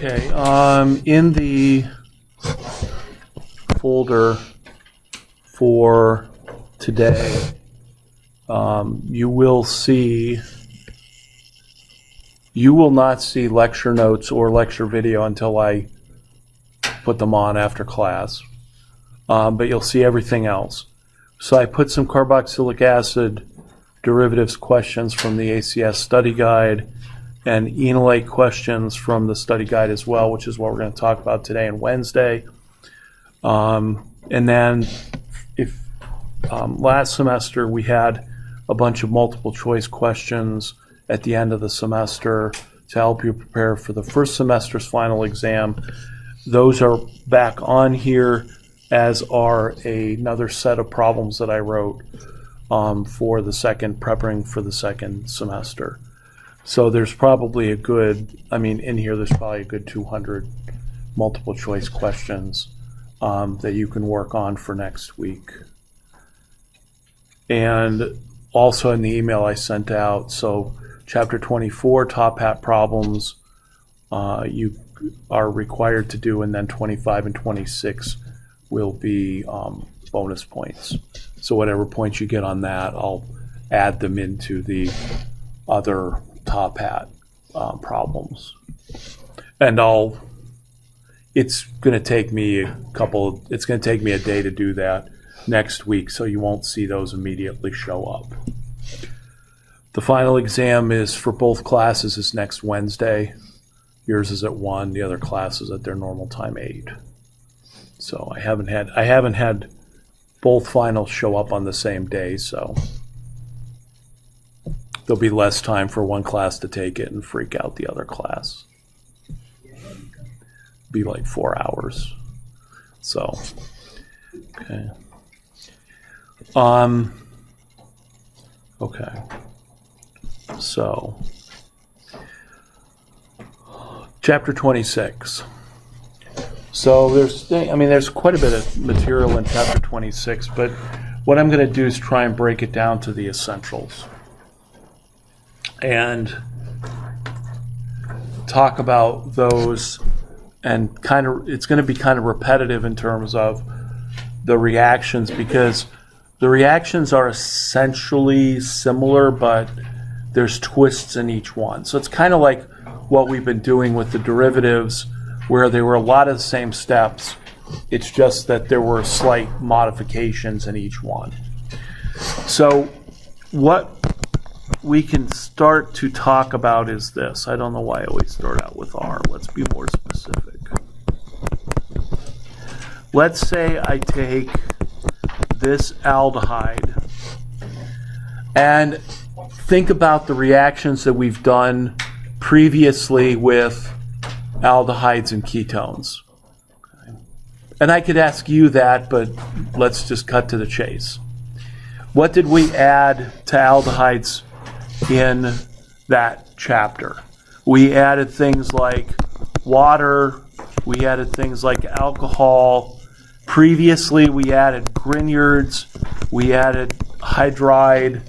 Okay, in the folder for today, you will not see lecture notes or lecture video until I put them on after class, but you'll see everything else. So I put some carboxylic acid derivatives questions from the ACS study guide and Enolate questions from the study guide as well, which is what we're going to talk about today and Wednesday. And then last semester we had a bunch of multiple choice questions at the end of the semester to help you prepare for the first semester's final exam. Those are back on here, as are another set of problems that I wrote for the prepping for the second semester. So there's probably in here there's probably a good 200 multiple choice questions that you can work on for next week. And also in the email I sent out, so Chapter 24, top hat problems, you are required to do, and then 25 and 26 will be bonus points. So whatever points you get on that, I'll add them into the other top hat problems. And it's going to take me a day to do that next week, so you won't see those immediately show up. The final exam is for both classes is next Wednesday. Yours is at 1, the other class is at their normal time 8. So I haven't had both finals show up on the same day, so there'll be less time for one class to take it and freak out the other class. Be like 4 hours. So, okay. Okay. So, Chapter 26. So there's quite a bit of material in Chapter 26, but what I'm going to do is try and break it down to the essentials and talk about those, and it's going to be kind of repetitive in terms of the reactions, because the reactions are essentially similar, but there's twists in each one. So it's kind of like what we've been doing with the derivatives, where there were a lot of the same steps. It's just that there were slight modifications in each one. So what we can start to talk about is this. I don't know why I always start out with R. Let's be more specific. Let's say I take this aldehyde and think about the reactions that we've done previously with aldehydes and ketones. Okay. And I could ask you that, but let's just cut to the chase. What did we add to aldehydes in that chapter? We added things like water, we added things like alcohol. Previously, we added Grignards, we added hydride,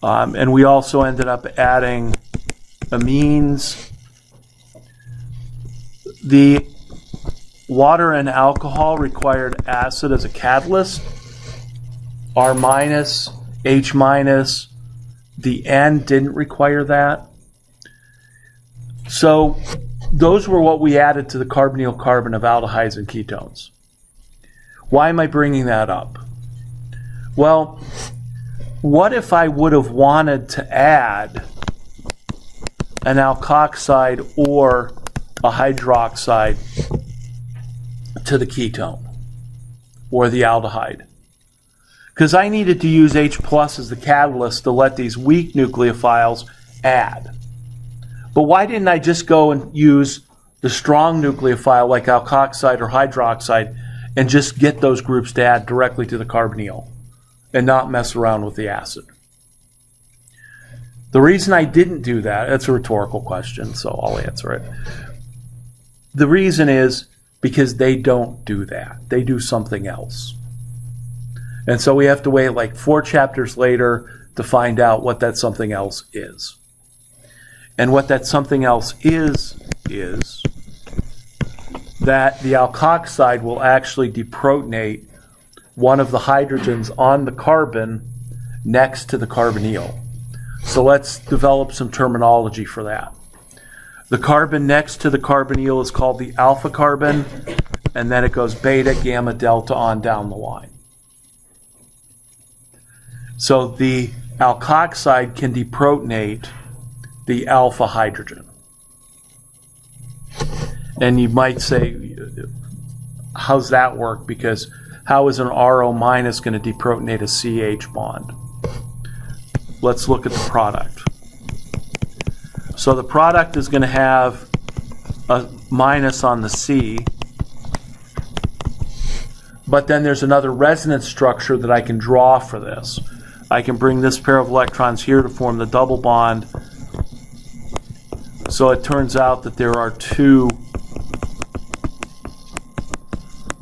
and we also ended up adding amines. The water and alcohol required acid as a catalyst. R minus, H minus, the N didn't require that. So those were what we added to the carbonyl carbon of aldehydes and ketones. Why am I bringing that up? Well, what if I would have wanted to add an alkoxide or a hydroxide to the ketone or the aldehyde? Because I needed to use H plus as the catalyst to let these weak nucleophiles add. But why didn't I just go and use the strong nucleophile like alkoxide or hydroxide and just get those groups to add directly to the carbonyl and not mess around with the acid? The reason I didn't do that, it's a rhetorical question, so I'll answer it. The reason is because they don't do that. They do something else. And so we have to wait like 4 chapters later to find out what that something else is. And what that something else is is that the alkoxide will actually deprotonate one of the hydrogens on the carbon next to the carbonyl. So let's develop some terminology for that. The carbon next to the carbonyl is called the alpha carbon, and then it goes beta, gamma, delta on down the line. So the alkoxide can deprotonate the alpha hydrogen. And you might say, how's that work? Because how is an RO minus going to deprotonate a CH bond? Let's look at the product. So the product is going to have a minus on the C, but then there's another resonance structure that I can draw for this. I can bring this pair of electrons here to form the double bond. So it turns out that there are two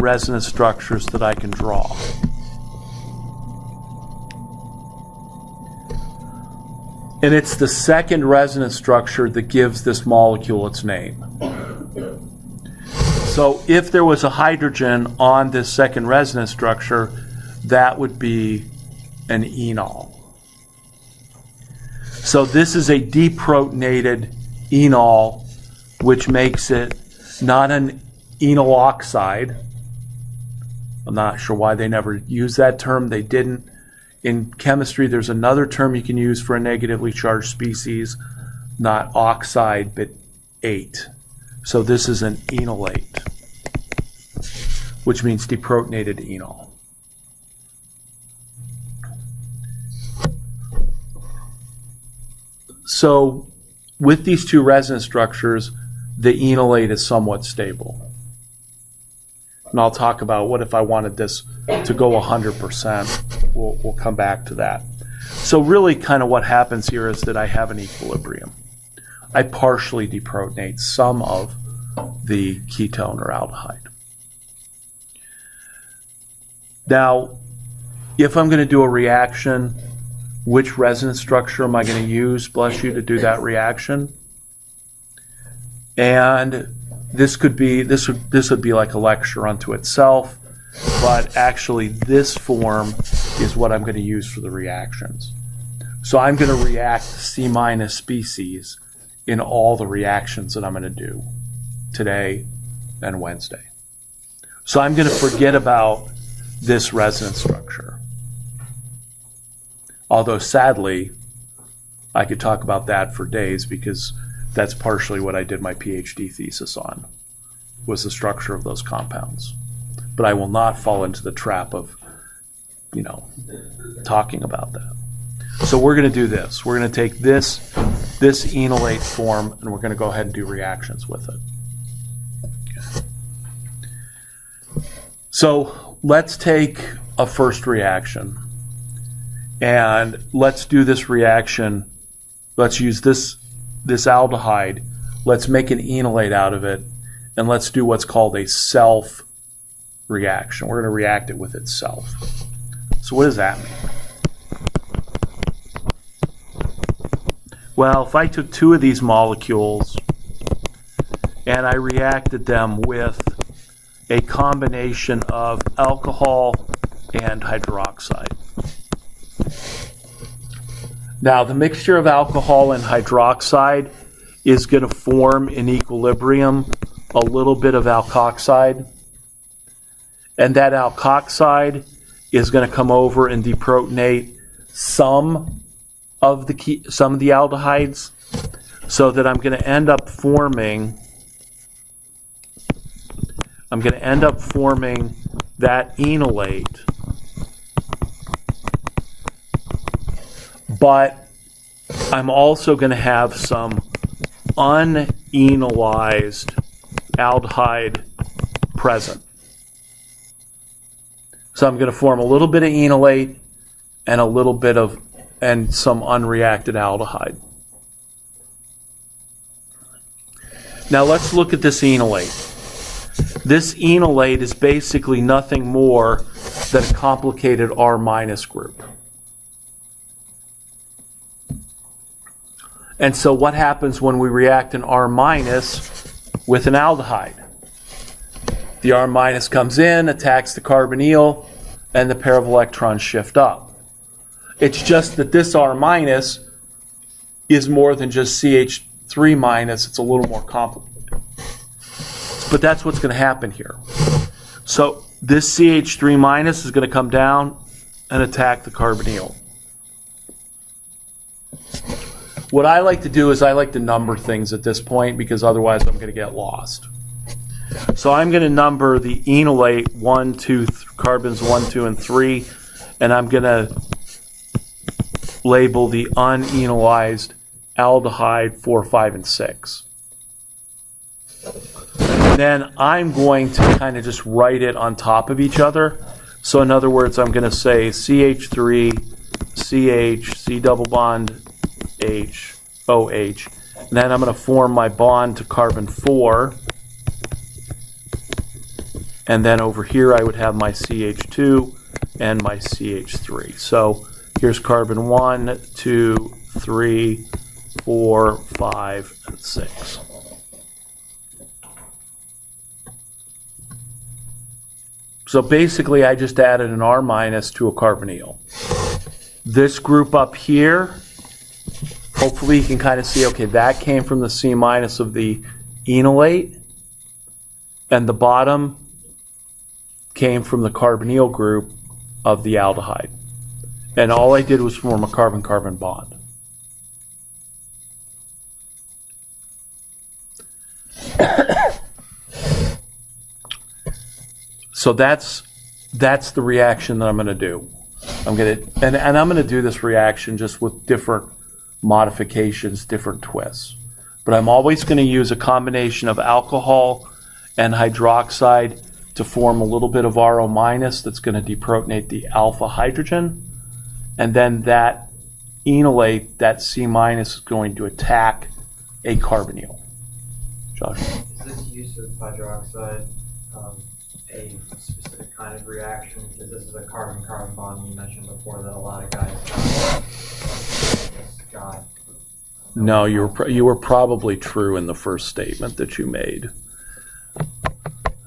resonance structures that I can draw. And it's the second resonance structure that gives this molecule its name. So if there was a hydrogen on this second resonance structure, that would be an enol. So this is a deprotonated enol, which makes it not an enol oxide. I'm not sure why they never used that term. They didn't. In chemistry, there's another term you can use for a negatively charged species, not oxide, but ate. So this is an enolate, which means deprotonated enol. So with these two resonance structures, the enolate is somewhat stable. And I'll talk about what if I wanted this to go 100%. We'll come back to that. So really kind of what happens here is that I have an equilibrium. I partially deprotonate some of the ketone or aldehyde. Now, if I'm going to do a reaction, which resonance structure am I going to use, bless you, to do that reaction? And this would be like a lecture unto itself, but actually this form is what I'm going to use for the reactions. So I'm going to react C- species in all the reactions that I'm going to do today and Wednesday. So I'm going to forget about this resonance structure. Although sadly, I could talk about that for days because that's partially what I did my PhD thesis on, was the structure of those compounds. But I will not fall into the trap of, talking about that. So we're going to do this. We're going to take this enolate form, and we're going to go ahead and do reactions with it. Okay. So let's take a first reaction, and let's do this reaction. Let's use this aldehyde. Let's make an enolate out of it, and let's do what's called a self reaction. We're going to react it with itself. So what does that mean? Well, if I took two of these molecules and I reacted them with a combination of alcohol and hydroxide. Now, the mixture of alcohol and hydroxide is going to form in equilibrium a little bit of alkoxide. And that alkoxide is going to come over and deprotonate some of the aldehydes, so that I'm going to end up forming that enolate. But I'm also going to have some unenolized aldehyde present. So I'm going to form a little bit of enolate and and some unreacted aldehyde. Now let's look at this enolate. This enolate is basically nothing more than a complicated R- group. And so what happens when we react an R-? with an aldehyde. The R minus comes in, attacks the carbonyl, and the pair of electrons shift up. It's just that this R minus is more than just CH3 minus. It's a little more complicated. But that's what's going to happen here. So this CH3 minus is going to come down and attack the carbonyl. What I like to do is I like to number things at this point because otherwise I'm going to get lost. So I'm going to number the enolate 1, 2, carbons 1, 2, and 3, and I'm going to label the unenolized aldehyde 4, 5, and 6. And then I'm going to kind of just write it on top of each other. So in other words, I'm going to say CH3, CH, C double bond, H, OH. And then I'm going to form my bond to carbon 4. And then over here I would have my CH2 and my CH3. So here's carbon 1, 2, 3, 4, 5, and 6. So basically I just added an R minus to a carbonyl. This group up here, hopefully you can kind of see, okay, that came from the C minus of the enolate, and the bottom came from the carbonyl group of the aldehyde. And all I did was form a carbon-carbon bond. So that's the reaction that I'm going to do. I'm going to and I'm going to do this reaction just with different modifications, different twists. But I'm always going to use a combination of alcohol and hydroxide to form a little bit of RO minus that's going to deprotonate the alpha hydrogen. And then that enolate, that C minus, is going to attack a carbonyl. Josh? Is this use of hydroxide a specific kind of reaction? Because this is a carbon-carbon bond you mentioned before that a lot of guys got. No, you were probably true in the first statement that you made.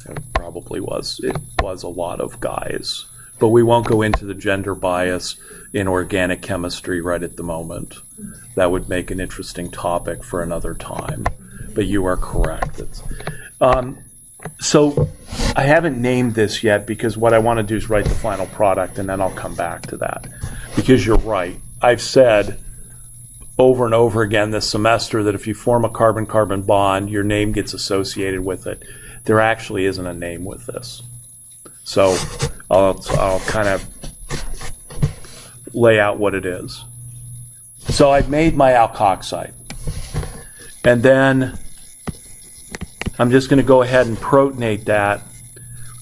It probably was. It was a lot of guys. But we won't go into the gender bias in organic chemistry right at the moment. That would make an interesting topic for another time. But you are correct. So I haven't named this yet because what I want to do is write the final product, and then I'll come back to that. Because you're right. I've said over and over again this semester that if you form a carbon-carbon bond, your name gets associated with it. There actually isn't a name with this. So I'll kind of lay out what it is. So I've made my alkoxide. And then I'm just going to go ahead and protonate that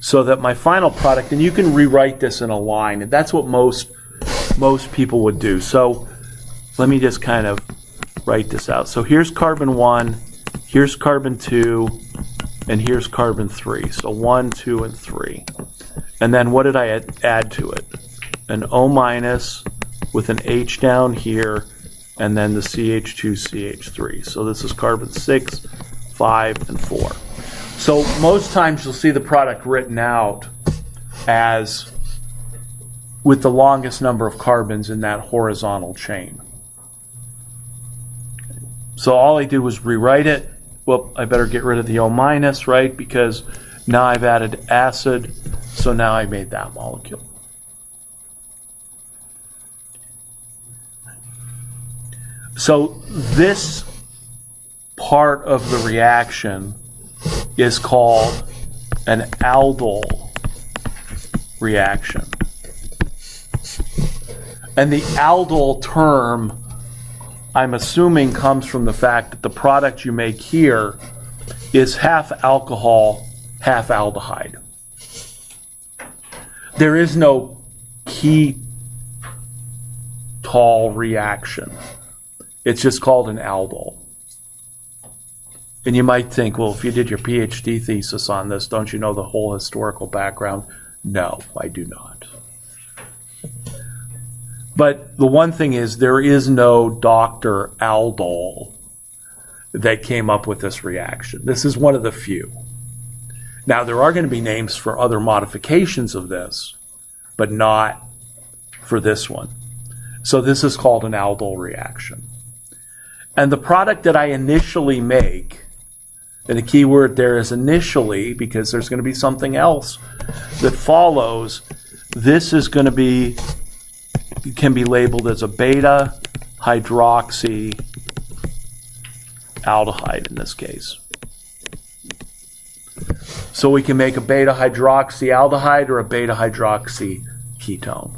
so that my final product, and you can rewrite this in a line, and that's what most people would do. So let me just kind of write this out. So here's carbon 1, here's carbon 2, and here's carbon 3. So 1, 2, and 3. And then what did I add to it? An O minus with an H down here, and then the CH2, CH3. So this is carbon 6, 5, and 4. So most times you'll see the product written out as with the longest number of carbons in that horizontal chain. So all I did was rewrite it. Well, I better get rid of the O minus, right? Because now I've added acid, so now I made that molecule. So this part of the reaction is called an aldol reaction. And the aldol term, I'm assuming, comes from the fact that the product you make here is half alcohol, half aldehyde. There is no ketol reaction. It's just called an aldol. And you might think, well, if you did your PhD thesis on this, don't you know the whole historical background? No, I do not. But the one thing is, there is no Dr. Aldol. that came up with this reaction. This is one of the few. Now, there are going to be names for other modifications of this, but not for this one. So this is called an aldol reaction. And the product that I initially make, and the key word there is initially, because there's going to be something else that follows, this is going to be, can be labeled as a beta hydroxy aldehyde in this case. So we can make a beta hydroxy aldehyde or a beta hydroxy ketone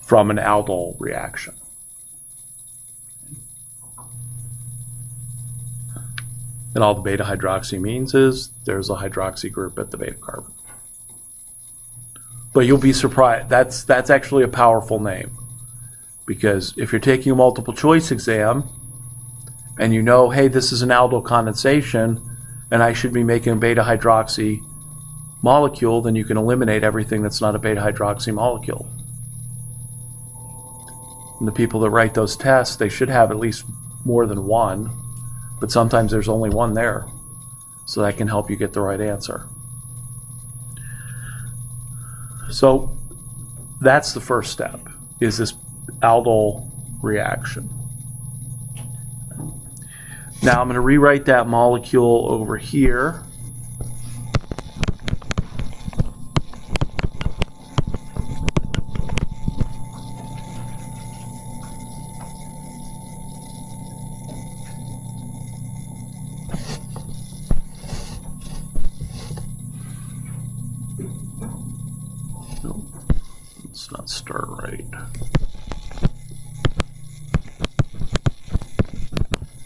from an aldol reaction. And all the beta hydroxy means is there's a hydroxy group at the beta carbon. But you'll be surprised, that's actually a powerful name, because if you're taking a multiple choice exam and you know, hey, this is an aldol condensation and I should be making a beta hydroxy molecule, then you can eliminate everything that's not a beta hydroxy molecule. And the people that write those tests, they should have at least more than one, but sometimes there's only one there. So that can help you get the right answer. So that's the first step, is this aldol reaction. Now I'm going to rewrite that molecule over here. Let's not start right.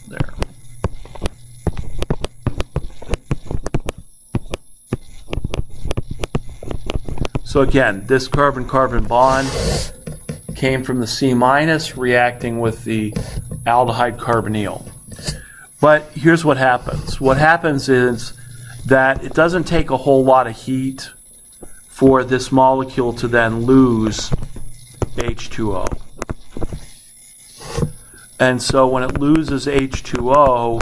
There. So again, this carbon-carbon bond came from the C- reacting with the aldehyde carbonyl. But here's what happens. What happens is that it doesn't take a whole lot of heat for this molecule to then lose H2O. And so when it loses H2O,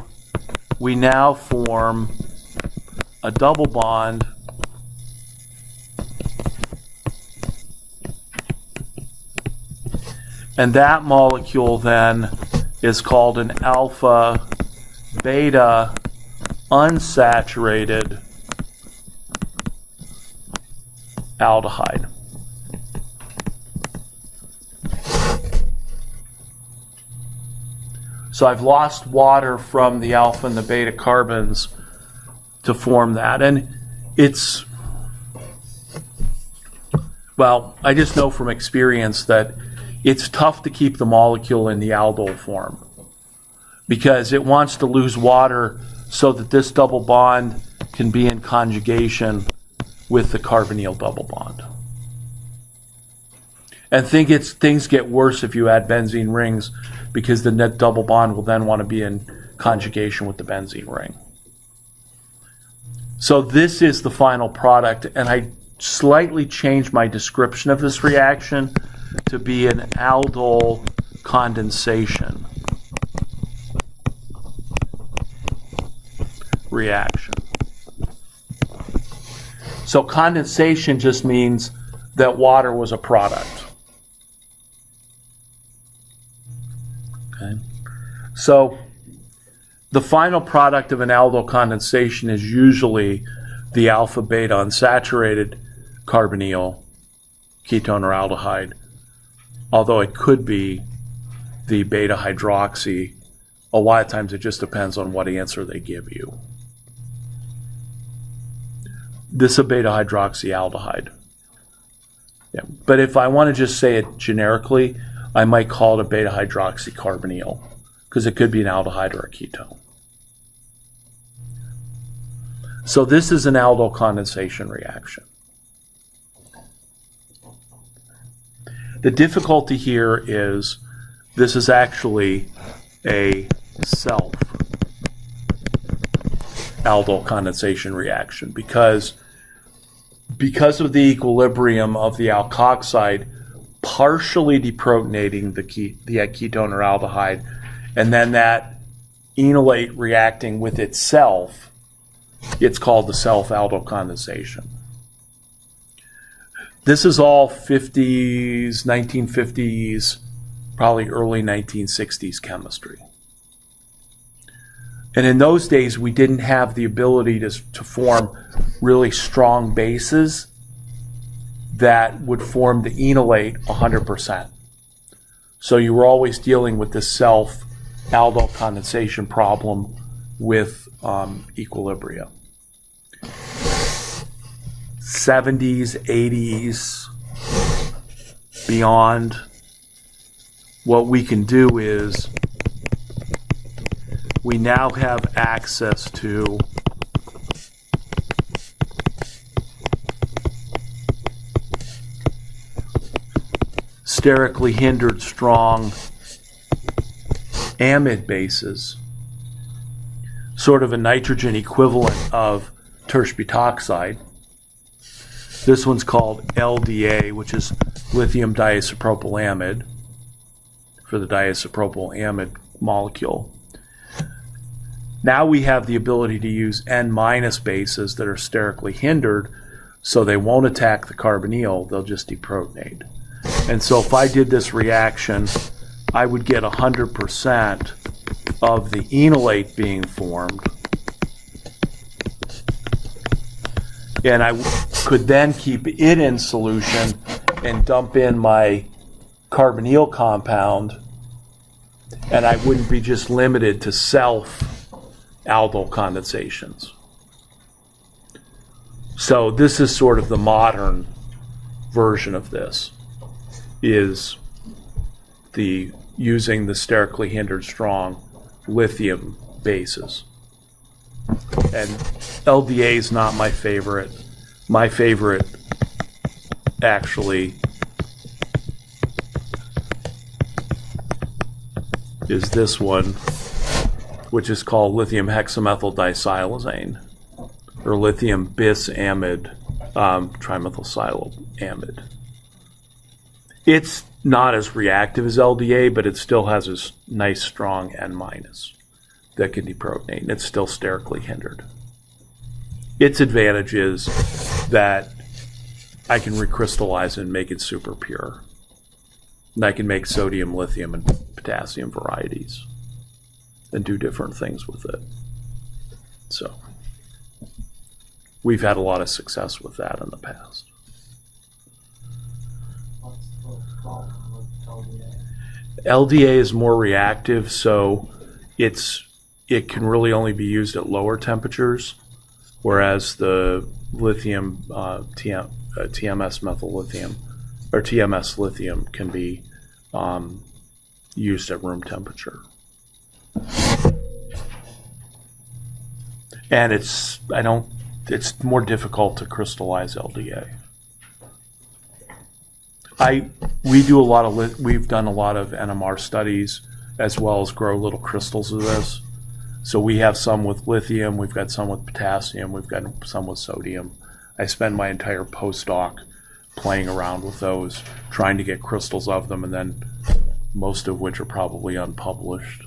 we now form a double bond and that molecule then is called an alpha beta unsaturated aldehyde. So I've lost water from the alpha and the beta carbons to form that. And it's, well, I just know from experience that it's tough to keep the molecule in the aldol form because it wants to lose water so that this double bond can be in conjugation with the carbonyl double bond. And things get worse if you add benzene rings because the net double bond will then want to be in conjugation with the benzene ring. So this is the final product, and I slightly changed my description of this reaction to be an aldol condensation reaction. So condensation just means that water was a product. Okay. So the final product of an aldol condensation is usually the alpha beta unsaturated carbonyl ketone or aldehyde, although it could be the beta hydroxy. A lot of times it just depends on what answer they give you. This is a beta hydroxy aldehyde. Yeah. But if I want to just say it generically, I might call it a beta hydroxy carbonyl because it could be an aldehyde or a ketone. So this is an aldol condensation reaction. The difficulty here is this is actually a self aldol condensation reaction because of the equilibrium of the alkoxide partially deprotonating the ketone or aldehyde, and then that enolate reacting with itself, it's called the self-aldol condensation. This is all 50s, 1950s, probably early 1960s chemistry. And in those days, we didn't have the ability to form really strong bases that would form the enolate 100%. So you were always dealing with this self-aldol condensation problem with equilibria. 70s, 80s, beyond, what we can do is we now have access to sterically hindered strong amide bases, sort of a nitrogen equivalent of tertiary butoxide. This one's called LDA, which is lithium diisopropyl amide, for the diisopropyl amide molecule. Now we have the ability to use N- bases that are sterically hindered, so they won't attack the carbonyl, they'll just deprotonate. And so if I did this reaction, I would get 100% of the enolate being formed. And I could then keep it in solution and dump in my carbonyl compound, and I wouldn't be just limited to self-aldol condensations. So this is sort of the modern version of this, is the using the sterically hindered strong lithium bases. And LDA is not my favorite. My favorite actually is this one, which is called lithium hexamethyl disilazane, or lithium bis amide trimethylsilylamide. It's not as reactive as LDA, but it still has this nice strong N- that can deprotonate, and it's still sterically hindered. Its advantage is that I can recrystallize and make it super pure. And I can make sodium, lithium, and potassium varieties and do different things with it. So we've had a lot of success with that in the past. What's the problem with LDA? LDA is more reactive, so it can really only be used at lower temperatures, whereas the lithium TMS methyl lithium or TMS lithium can be used at room temperature. And it's more difficult to crystallize LDA. We've done a lot of NMR studies as well as grow little crystals of this. So we have some with lithium, we've got some with potassium, we've got some with sodium. I spend my entire postdoc playing around with those, trying to get crystals of them, and then most of which are probably unpublished.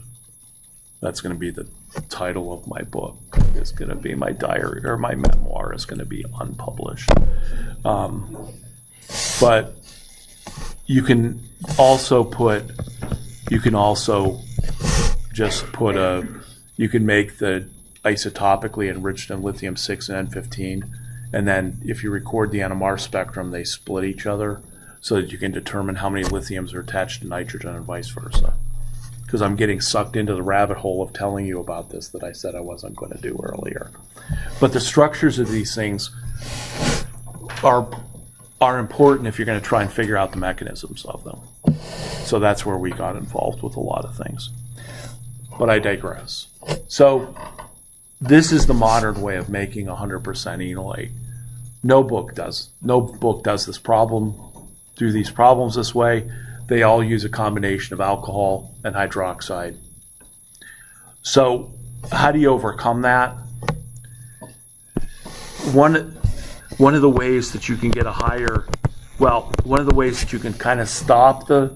That's going to be the title of my book. It's going to be my diary, or my memoir is going to be unpublished. But you can also you can make the isotopically enriched in lithium 6 and N15, and then if you record the NMR spectrum, they split each other so that you can determine how many lithiums are attached to nitrogen and vice versa. Because I'm getting sucked into the rabbit hole of telling you about this that I said I wasn't going to do earlier. But the structures of these things are important if you're going to try and figure out the mechanisms of them. So that's where we got involved with a lot of things. But I digress. So this is the modern way of making 100% enolate. No book does this problem, do these problems this way. They all use a combination of alcohol and hydroxide. So how do you overcome that? One of the ways that you can get one of the ways that you can kind of stop the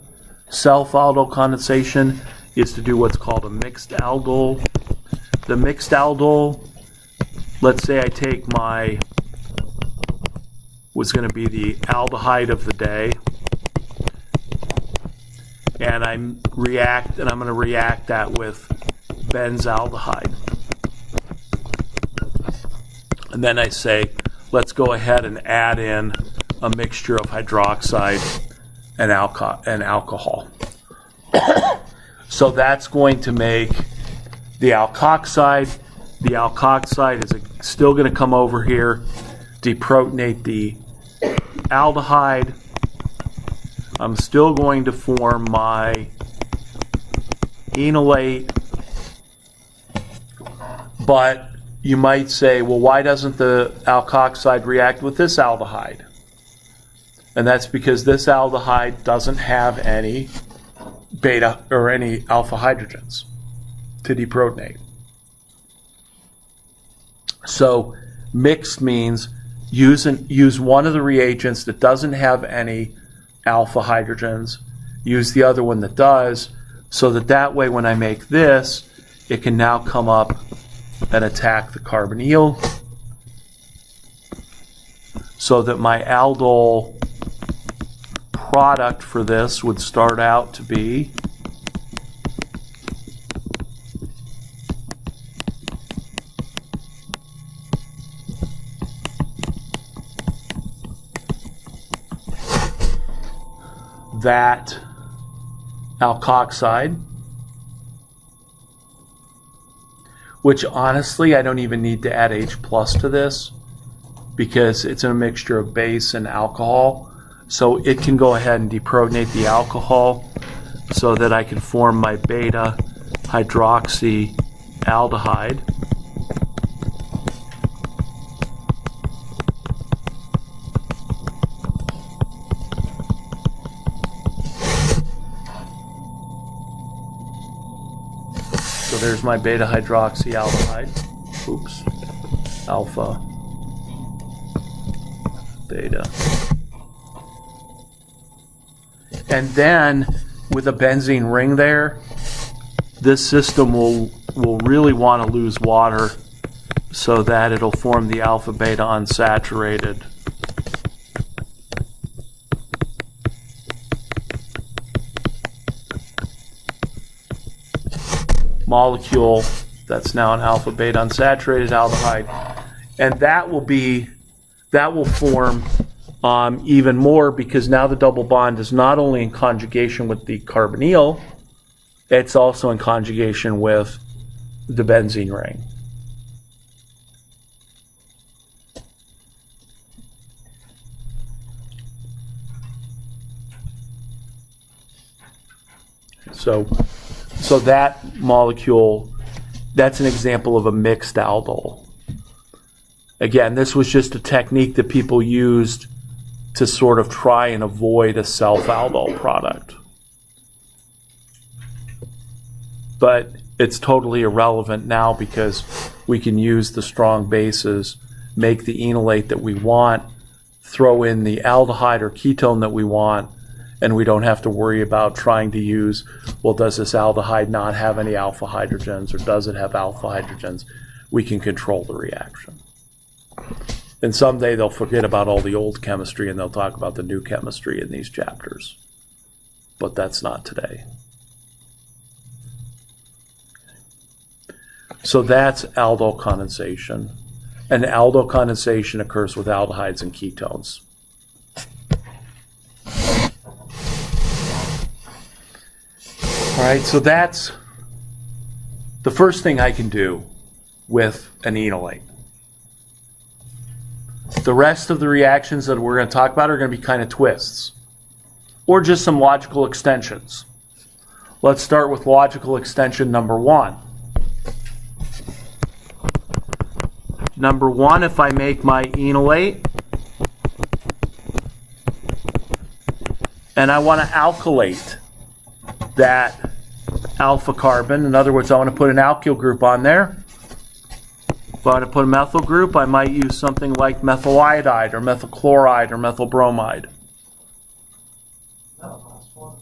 self-aldol condensation is to do what's called a mixed aldol the mixed aldol, let's say I take my, was going to be the aldehyde of the day, and I'm going to react that with benzaldehyde. And then I say, let's go ahead and add in a mixture of hydroxide and alcohol. So that's going to make the alkoxide. The alkoxide is still going to come over here, deprotonate the aldehyde. I'm still going to form my enolate, but you might say, well, why doesn't the alkoxide react with this aldehyde? And that's because this aldehyde doesn't have any beta or any alpha hydrogens to deprotonate. So mixed means use one of the reagents that doesn't have any alpha hydrogens, use the other one that does, so that way when I make this, it can now come up and attack the carbonyl, so that my aldol product for this would start out to be that alkoxide, which honestly I don't even need to add H plus to this because it's a mixture of base and alcohol. So it can go ahead and deprotonate the alcohol so that I can form my beta hydroxy aldehyde. So there's my beta hydroxyaldehyde. Oops. Alpha. Beta. And then with a benzene ring there, this system will really want to lose water so that it'll form the alpha beta unsaturated molecule that's now an alpha beta unsaturated aldehyde, and that will form even more, because now the double bond is not only in conjugation with the carbonyl, it's also in conjugation with the benzene ring. So that molecule, that's an example of a mixed aldol. Again, this was just a technique that people used to sort of try and avoid a self-aldol product. But it's totally irrelevant now because we can use the strong bases, make the enolate that we want, throw in the aldehyde or ketone that we want, and we don't have to worry about trying to use, well, does this aldehyde not have any alpha hydrogens, or does it have alpha hydrogens? We can control the reaction. And someday they'll forget about all the old chemistry and they'll talk about the new chemistry in these chapters. But that's not today. So that's aldol condensation. And aldol condensation occurs with aldehydes and ketones. All right, so that's the first thing I can do with an enolate. The rest of the reactions that we're going to talk about are going to be kind of twists, or just some logical extensions. Let's start with logical extension number one. Number one, if I make my enolate and I want to alkylate that alpha carbon, in other words, I want to put an alkyl group on there. If I want to put a methyl group, I might use something like methyl iodide or methyl chloride or methyl bromide. That last one,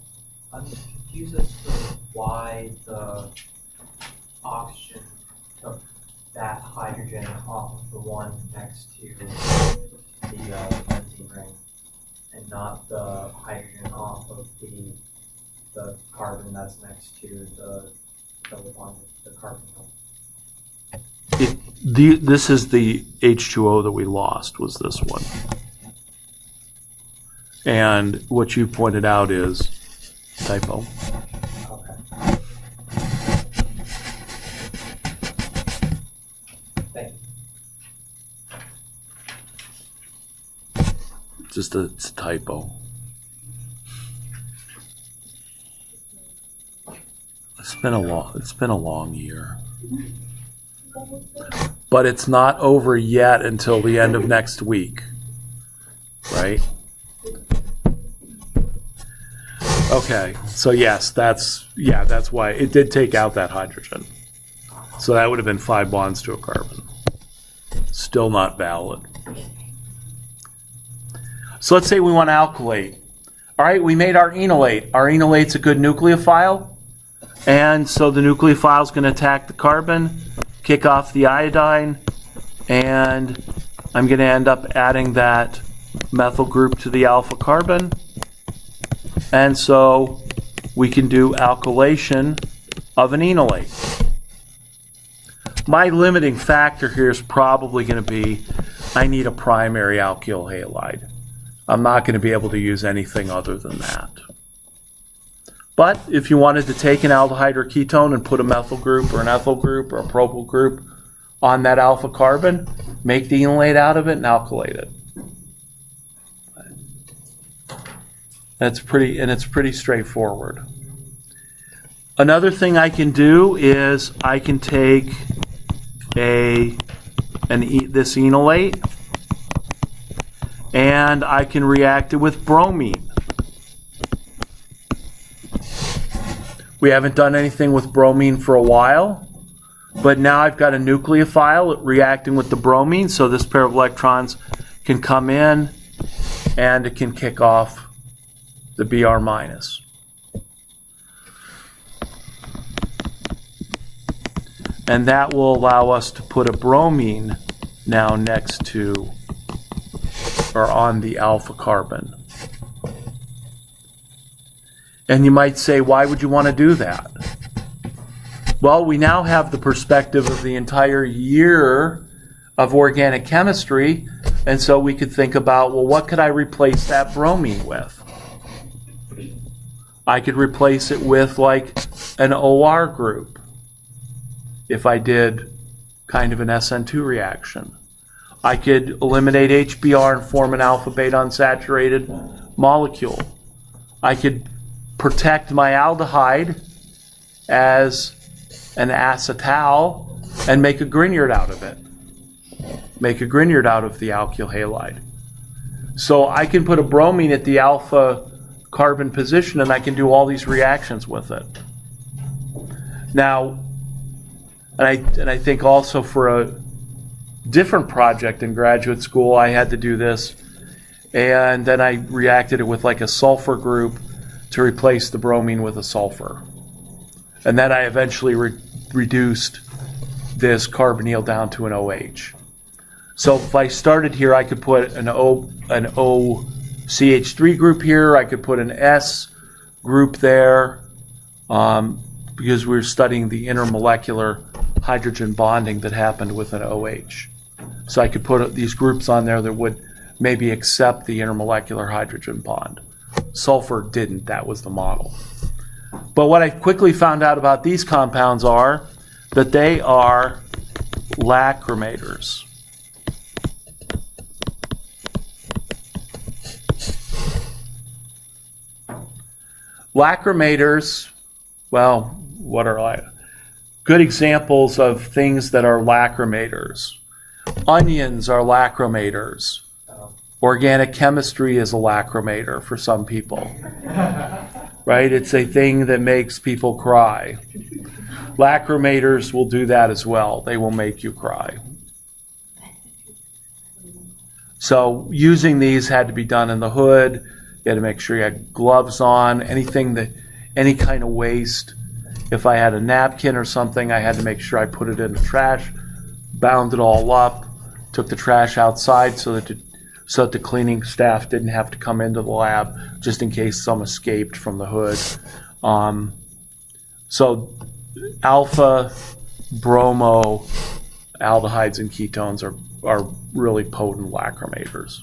I'm confused as to why the oxygen took off of the one next to the benzene ring, and not the hydrogen off of the carbon that's next to the carbonyl. This is the H2O that we lost, was this one. And what you pointed out is typo. Okay. Thank you. Just it's a typo. It's been a long year. But it's not over yet until the end of next week. Right? Okay. So yes, that's why it did take out that hydrogen. So that would have been 5 bonds to a carbon. Still not valid. So let's say we want to alkylate. All right, we made our enolate. Our enolate's a good nucleophile. And so the nucleophile is going to attack the carbon, kick off the iodine, and I'm going to end up adding that methyl group to the alpha carbon. And so we can do alkylation of an enolate. My limiting factor here is probably going to be I need a primary alkyl halide. I'm not going to be able to use anything other than that. But if you wanted to take an aldehyde or ketone and put a methyl group or an ethyl group or a propyl group on that alpha carbon, make the enolate out of it and alkylate it. It's pretty straightforward. Another thing I can do is I can take this enolate and I can react it with bromine. We haven't done anything with bromine for a while, but now I've got a nucleophile reacting with the bromine, so this pair of electrons can come in and it can kick off the Br minus. And that will allow us to put a bromine now next to or on the alpha carbon. And you might say, why would you want to do that? Well, we now have the perspective of the entire year of organic chemistry, and so we could think about, well, what could I replace that bromine with? I could replace it with like an OR group if I did kind of an SN2 reaction. I could eliminate HBr and form an alpha-beta unsaturated molecule. I could protect my aldehyde as an acetal and make a Grignard out of it. Make a Grignard out of the alkyl halide. So I can put a bromine at the alpha carbon position and I can do all these reactions with it. Now, and I think also for a different project in graduate school, I had to do this, and then I reacted it with like a sulfur group to replace the bromine with a sulfur. And then I eventually reduced this carbonyl down to an OH. So if I started here, I could put an OCH3 group here, I could put an S group there, because we were studying the intermolecular hydrogen bonding that happened with an OH. So I could put these groups on there that would maybe accept the intermolecular hydrogen bond. Sulfur didn't, that was the model. But what I quickly found out about these compounds are that they are lacrimators. Lacrimators, well, what are good examples of things that are lacrimators? Onions are lacrimators. Organic chemistry is a lacrimator for some people. Right? It's a thing that makes people cry. Lacrimators will do that as well. They will make you cry. So using these had to be done in the hood. You had to make sure you had gloves on. Any kind of waste. If I had a napkin or something, I had to make sure I put it in the trash bound it all up, took the trash outside so that the cleaning staff didn't have to come into the lab just in case some escaped from the hood. So alpha, bromo, aldehydes and ketones are really potent lacrimators.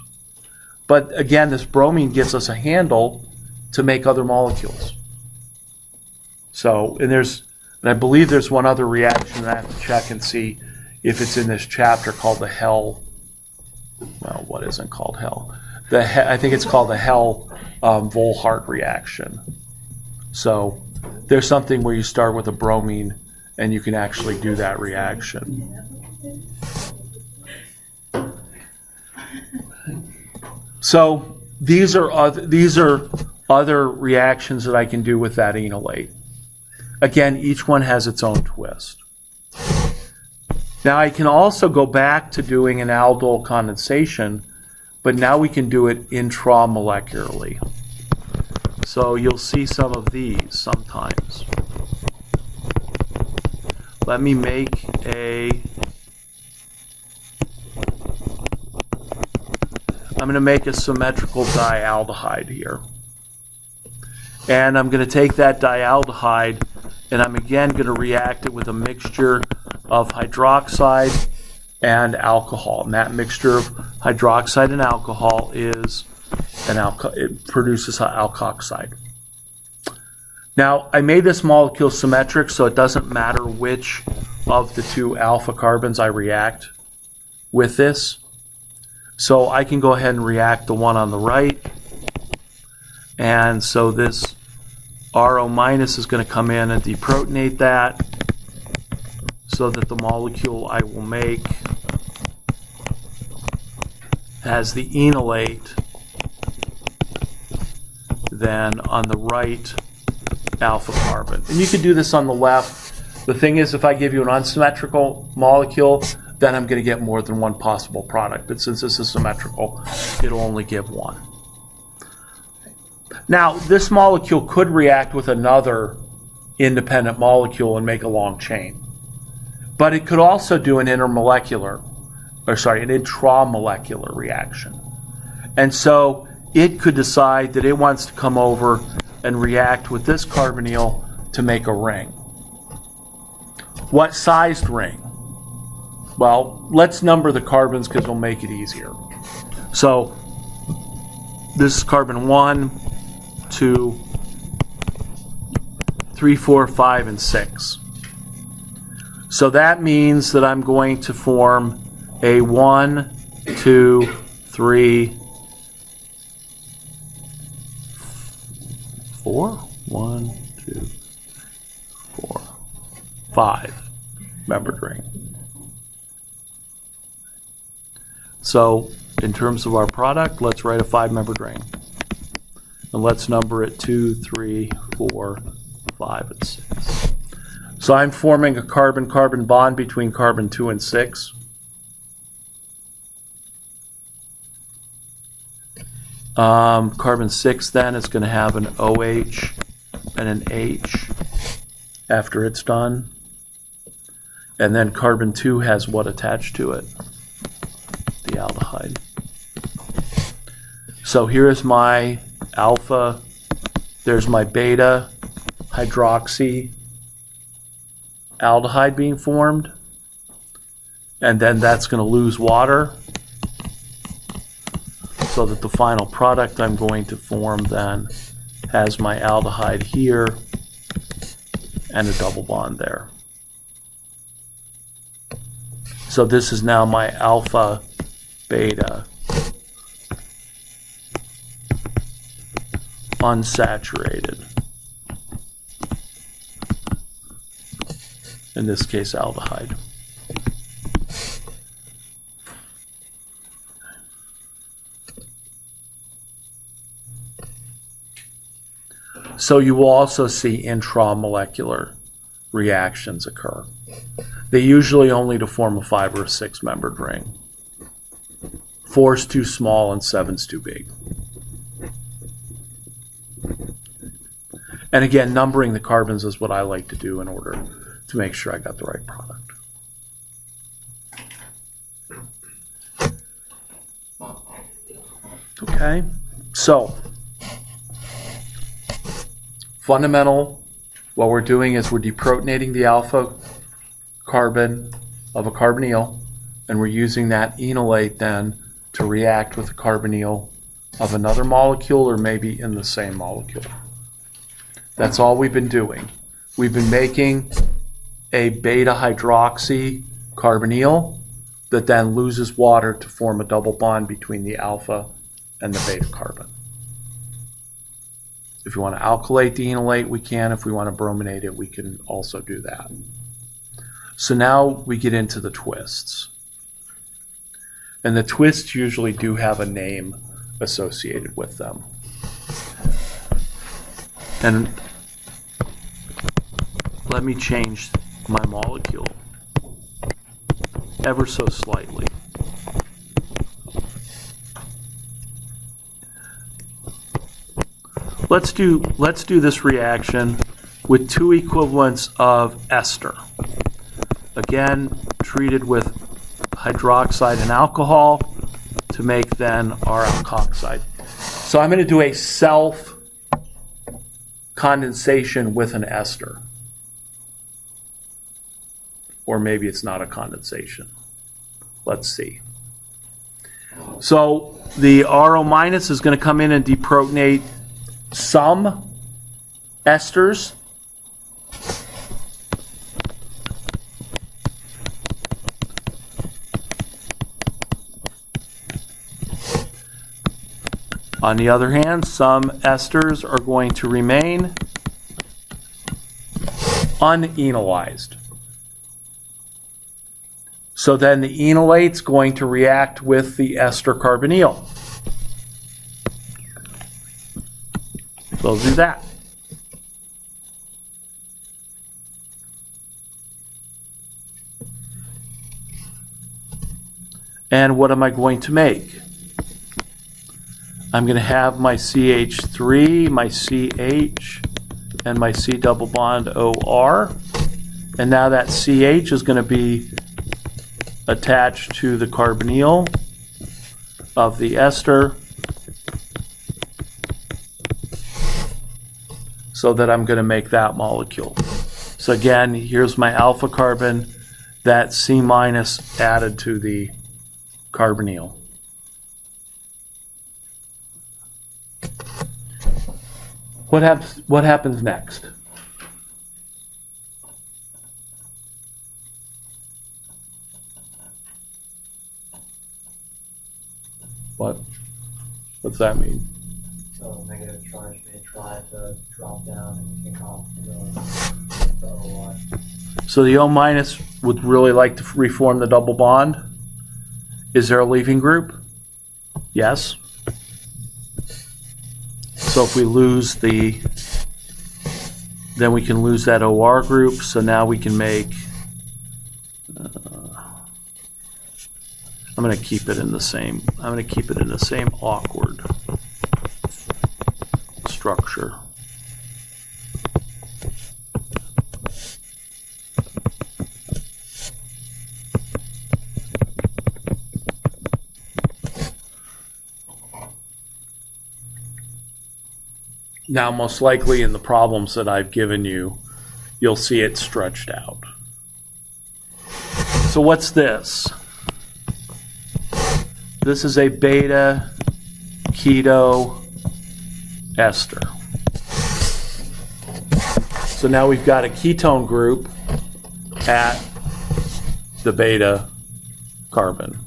But again, this bromine gives us a handle to make other molecules. So, and I believe there's one other reaction that I have to check and see if it's in this chapter called the Hell. Well, what isn't called Hell? I think it's called the Hell-Volhart reaction. So there's something where you start with a bromine and you can actually do that reaction. So these are other reactions that I can do with that enolate. Again, each one has its own twist. Now I can also go back to doing an aldol condensation, but now we can do it intramolecularly. So you'll see some of these sometimes. Let me make I'm going to make a symmetrical dialdehyde here. And I'm going to take that dialdehyde and I'm again going to react it with a mixture of hydroxide and alcohol. And that mixture of hydroxide and alcohol is it produces alkoxide. Now, I made this molecule symmetric, so it doesn't matter which of the two alpha carbons I react with this. So I can go ahead and react the one on the right. And so this RO minus is going to come in and deprotonate that so that the molecule I will make has the enolate, then on the right alpha carbon. And you could do this on the left. The thing is, if I give you an unsymmetrical molecule, then I'm going to get more than one possible product. But since this is symmetrical, it'll only give one. Now, this molecule could react with another independent molecule and make a long chain. But it could also do an intramolecular reaction. And so it could decide that it wants to come over and react with this carbonyl to make a ring. What sized ring? Well, let's number the carbons because it'll make it easier. So this is carbon 1, 2, 3, 4, 5, and 6. So that means that I'm going to form a 1, 2, 3, 4, 1, 2, 4, 5 membered ring. So in terms of our product, let's write a 5-membered ring. And let's number it 2, 3, 4, 5, and 6. So I'm forming a carbon-carbon bond between carbon 2 and 6. Carbon 6 then is going to have an OH and an H after it's done. And then carbon 2 has what attached to it? The aldehyde. So here is my alpha. There's my beta hydroxy aldehyde being formed. And then that's going to lose water, so that the final product I'm going to form then has my aldehyde here and a double bond there. So this is now my alpha beta unsaturated, in this case aldehyde. So you will also see intramolecular reactions occur. They usually only to form a 5 or a 6-membered ring. 4's too small and 7's too big. And again, numbering the carbons is what I like to do in order to make sure I got the right product. Okay, so fundamental, what we're doing is we're deprotonating the alpha carbon of a carbonyl, and we're using that enolate then to react with the carbonyl of another molecule or maybe in the same molecule. That's all we've been doing. We've been making a beta hydroxy carbonyl that then loses water to form a double bond between the alpha and the beta carbon. If we want to alkylate the enolate, we can. If we want to brominate it, we can also do that. So now we get into the twists. And the twists usually do have a name associated with them. And let me change my molecule ever so slightly. Let's do this reaction with 2 equivalents of ester. Again, treated with hydroxide and alcohol to make then our alkoxide. So I'm going to do a self condensation with an ester. Or maybe it's not a condensation. Let's see. So the RO minus is going to come in and deprotonate some esters. On the other hand, some esters are going to remain unenolized. So then the enolate's going to react with the ester carbonyl. So we'll do that. And what am I going to make? I'm going to have my CH3, my CH, and my C double bond OR. And now that CH is going to be attached to the carbonyl of the ester, so that I'm going to make that molecule. So again, here's my alpha carbon, that C minus added to the carbonyl. What happens next? What's that mean? So negative charge may try to drop down and kick off the OR. So the O minus would really like to reform the double bond. Is there a leaving group? Yes. So if we lose then we can lose that OR group. So now we can make, I'm going to keep it in the same awkward structure. Now, most likely in the problems that I've given you, you'll see it stretched out. So what's this? This is a beta keto ester. So now we've got a ketone group at the beta carbon.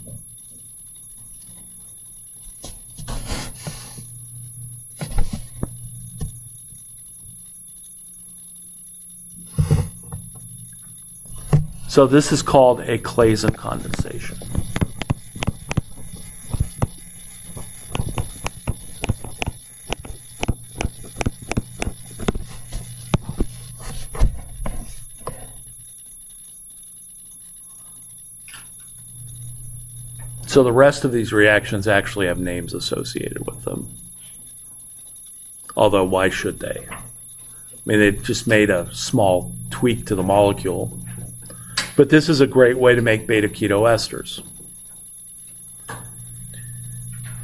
So this is called a Claisen condensation. So the rest of these reactions actually have names associated with them. Although, why should they? I mean, they just made a small tweak to the molecule. But this is a great way to make beta keto esters.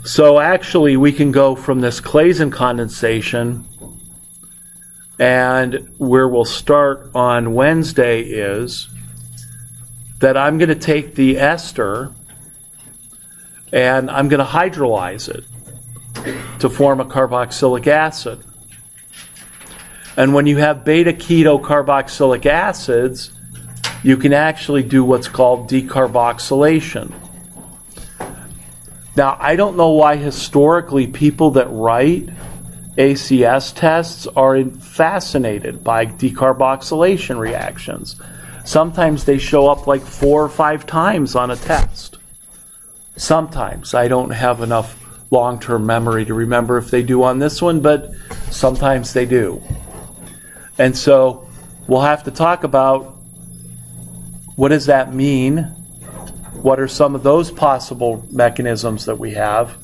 So actually, we can go from this Claisen condensation, and where we'll start on Wednesday is that I'm going to take the ester and I'm going to hydrolyze it to form a carboxylic acid. And when you have beta keto carboxylic acids, you can actually do what's called decarboxylation. Now, I don't know why historically people that write ACS tests are fascinated by decarboxylation reactions. Sometimes they show up like 4 or 5 times on a test. Sometimes. I don't have enough long-term memory to remember if they do on this one, but sometimes they do. And so we'll have to talk about what does that mean? What are some of those possible mechanisms that we have?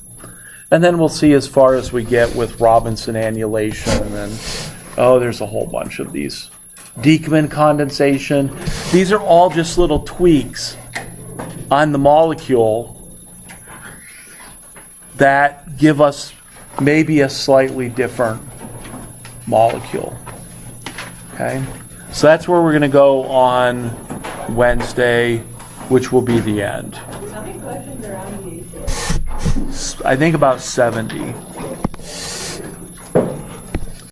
And then we'll see as far as we get with Robinson annulation, and then, there's a whole bunch of these. Dieckmann condensation. These are all just little tweaks on the molecule that give us maybe a slightly different molecule. Okay? So that's where we're going to go on Wednesday, which will be the end. How many questions are on the ACS? I think about 70.